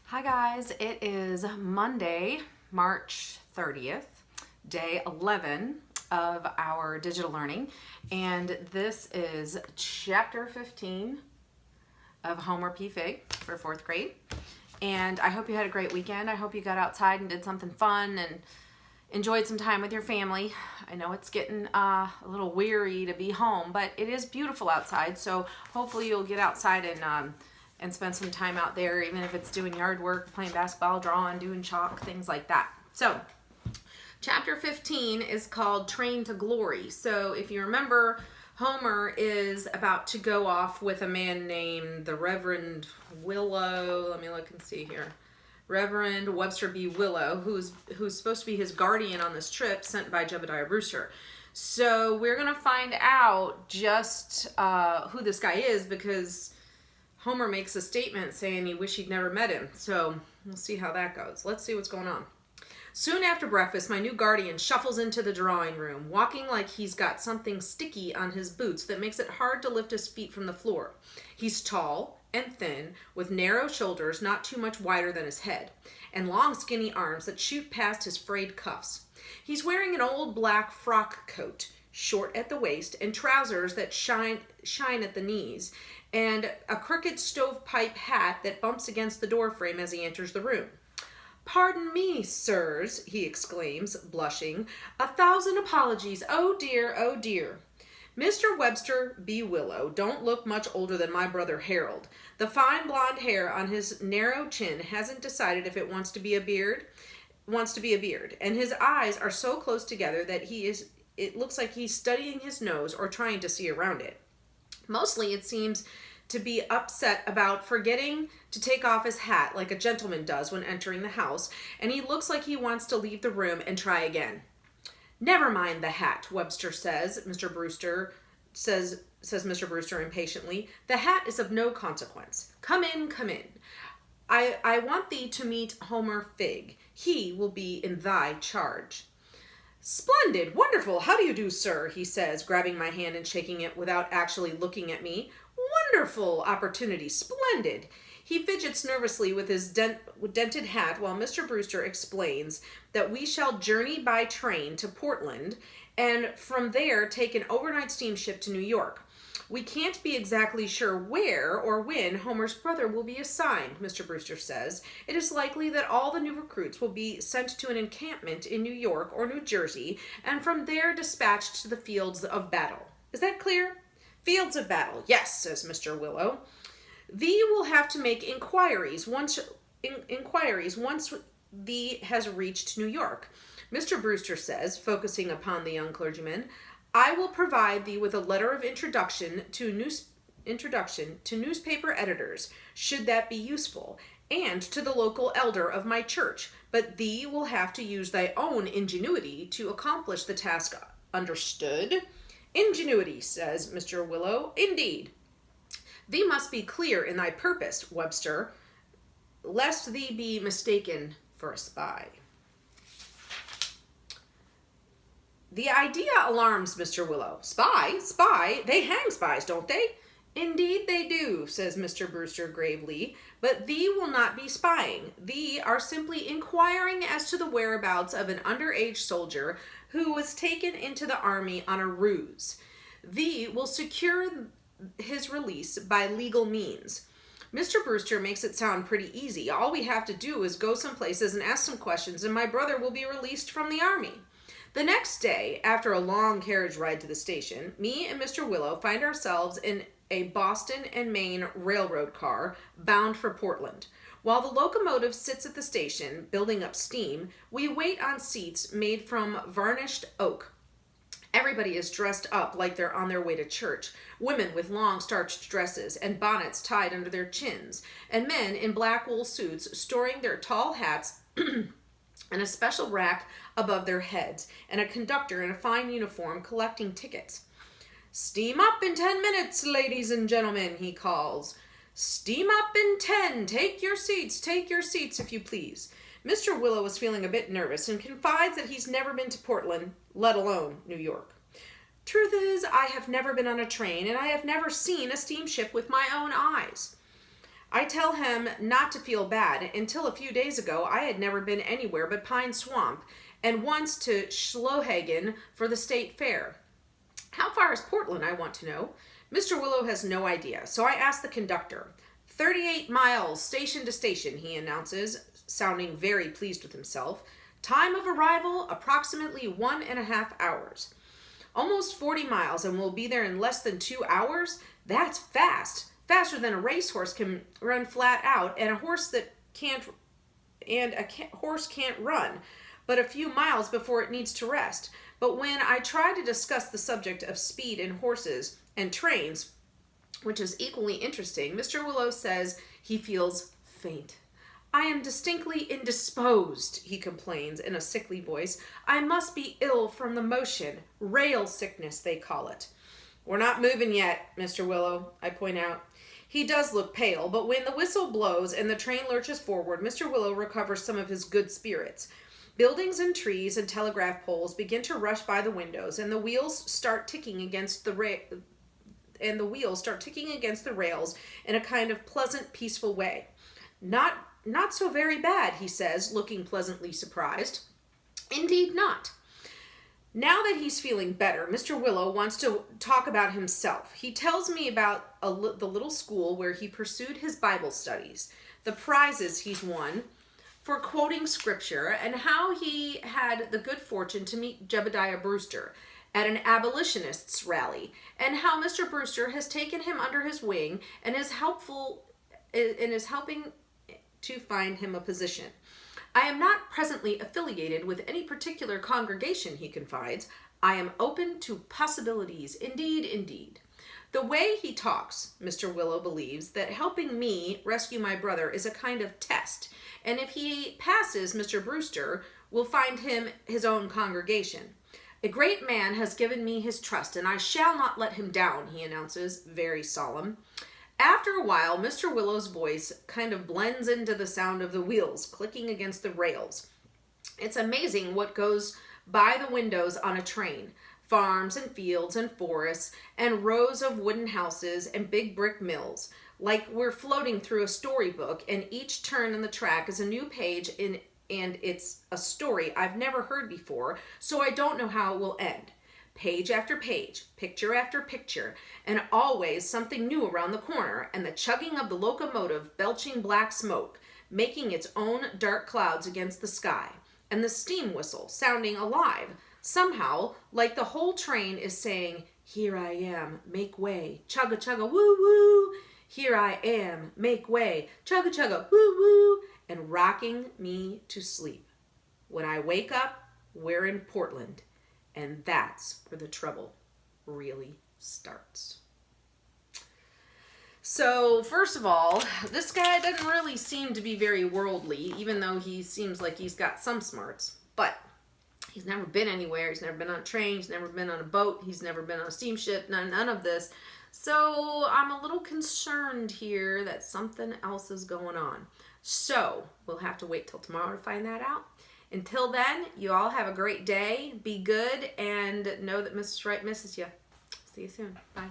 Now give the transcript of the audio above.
Hi guys, it is Monday, March 30th, day 11 of our digital learning, and this is chapter 15 of Homer P. Figg for 4th grade. And I hope you had a great weekend. I hope you got outside and did something fun and enjoyed some time with your family. I know it's getting a little weary to be home, but it is beautiful outside, so hopefully you'll get outside and spend some time out there, even if it's doing yard work, playing basketball, drawing, doing chalk, things like that. So, chapter 15 is called Train to Glory. So, if you remember, Homer is about to go off with a man named the Reverend Willow. Let me look and see here. Reverend Webster B. Willow, who's supposed to be his guardian on this trip, sent by Jebediah Brewster. So, we're going to find out just who this guy is, because Homer makes a statement saying he wished he'd never met him. So we'll see how that goes. Let's see what's going on. Soon after breakfast, my new guardian shuffles into the drawing room, walking like he's got something sticky on his boots that makes it hard to lift his feet from the floor. He's tall and thin, with narrow shoulders not too much wider than his head, and long skinny arms that shoot past his frayed cuffs. He's wearing an old black frock coat, short at the waist, and trousers that shine at the knees, and a crooked stovepipe hat that bumps against the doorframe as he enters the room. "Pardon me, sirs," he exclaims, blushing. "1,000 apologies. Oh dear, oh dear." Mr. Webster B. Willow don't look much older than my brother Harold. The fine blonde hair on his narrow chin hasn't decided if it wants to be a beard, and his eyes are so close together that it looks like he's studying his nose or trying to see around it. Mostly it seems to be upset about forgetting to take off his hat like a gentleman does when entering the house, and he looks like he wants to leave the room and try again. "Never mind the hat," Webster says. Mr. Brewster says Mr. Brewster impatiently. "The hat is of no consequence. Come in, come in. I want thee to meet Homer Figg. He will be in thy charge." "Splendid, wonderful, how do you do, sir?" he says, grabbing my hand and shaking it without actually looking at me. "Wonderful opportunity, splendid." He fidgets nervously with his dented hat while Mr. Brewster explains that we shall journey by train to Portland and from there take an overnight steamship to New York. "We can't be exactly sure where or when Homer's brother will be assigned," Mr. Brewster says. "It is likely that all the new recruits will be sent to an encampment in New York or New Jersey, and from there dispatched to the fields of battle. Is that clear?" "Fields of battle, yes," says Mr. Willow. "Thee will have to make inquiries once thee has reached New York," Mr. Brewster says, focusing upon the young clergyman. "I will provide thee with a letter of introduction to newspaper editors, should that be useful, and to the local elder of my church, but thee will have to use thy own ingenuity to accomplish the task. Understood?" "Ingenuity," says Mr. Willow. "Indeed." "Thee must be clear in thy purpose, Webster, lest thee be mistaken for a spy." The idea alarms Mr. Willow. "Spy? Spy? They hang spies, don't they?" "Indeed they do," says Mr. Brewster gravely, "but thee will not be spying. Thee are simply inquiring as to the whereabouts of an underage soldier who was taken into the army on a ruse. Thee will secure his release by legal means." Mr. Brewster makes it sound pretty easy. "All we have to do is go some places and ask some questions, and my brother will be released from the army." The next day, after a long carriage ride to the station, me and Mr. Willow find ourselves in a Boston and Maine railroad car bound for Portland. While the locomotive sits at the station, building up steam, we wait on seats made from varnished oak. Everybody is dressed up like they're on their way to church. Women with long starched dresses and bonnets tied under their chins, and men in black wool suits storing their tall hats and a special rack above their heads, and a conductor in a fine uniform collecting tickets. "Steam up in 10 minutes, ladies and gentlemen," he calls. "Steam up in 10. Take your seats, if you please." Mr. Willow is feeling a bit nervous and confides that he's never been to Portland, let alone New York. "Truth is, I have never been on a train, and I have never seen a steamship with my own eyes." I tell him not to feel bad. Until a few days ago, I had never been anywhere but Pine Swamp, and once to Schlohagen for the state fair. How far is Portland, I want to know. Mr. Willow has no idea, so I ask the conductor. 38 miles, station to station, he announces, sounding very pleased with himself. Time of arrival, approximately 1.5 hours. Almost 40 miles, and we'll be there in less than 2 hours? That's fast. Faster than a racehorse can run flat out, and a horse can't run but a few miles before it needs to rest. But when I try to discuss the subject of speed in horses and trains, which is equally interesting, Mr. Willow says he feels faint. I am distinctly indisposed, he complains in a sickly voice. I must be ill from the motion. Rail sickness, they call it. We're not moving yet, Mr. Willow, I point out. He does look pale, but when the whistle blows and the train lurches forward, Mr. Willow recovers some of his good spirits. Buildings and trees and telegraph poles begin to rush by the windows, and the wheels start ticking against the rails in a kind of pleasant, peaceful way. Not so very bad, he says, looking pleasantly surprised. Indeed not. Now that he's feeling better, Mr. Willow wants to talk about himself. He tells me about the little school where he pursued his Bible studies, the prizes he's won for quoting scripture, and how he had the good fortune to meet Jebediah Brewster at an abolitionists rally, and how Mr. Brewster has taken him under his wing and is helping to find him a position. I am not presently affiliated with any particular congregation, he confides. I am open to possibilities, indeed. The way he talks, Mr. Willow believes that helping me rescue my brother is a kind of test, and if he passes Mr. Brewster, will find him his own congregation. A great man has given me his trust, and I shall not let him down, he announces, very solemn. After a while, Mr. Willow's voice kind of blends into the sound of the wheels clicking against the rails. It's amazing what goes by the windows on a train. Farms and fields and forests and rows of wooden houses and big brick mills, like we're floating through a storybook, and each turn in the track is a new page and it's a story I've never heard before, so I don't know how it will end. Page after page, picture after picture, and always something new around the corner, and the chugging of the locomotive belching black smoke, making its own dark clouds against the sky, and the steam whistle sounding alive, somehow, like the whole train is saying, here I am, make way, chugga chugga woo woo, here I am, make way, chugga chugga woo woo, and rocking me to sleep. When I wake up, we're in Portland, and that's where the trouble really starts. So, first of all, this guy doesn't really seem to be very worldly, even though he seems like he's got some smarts, but he's never been anywhere. He's never been on a train. He's never been on a boat. He's never been on a steamship. None of this. So I'm a little concerned here that something else is going on. So we'll have to wait till tomorrow to find that out. Until then, you all have a great day. Be good and know that Mrs. Wright misses you. See you soon. Bye.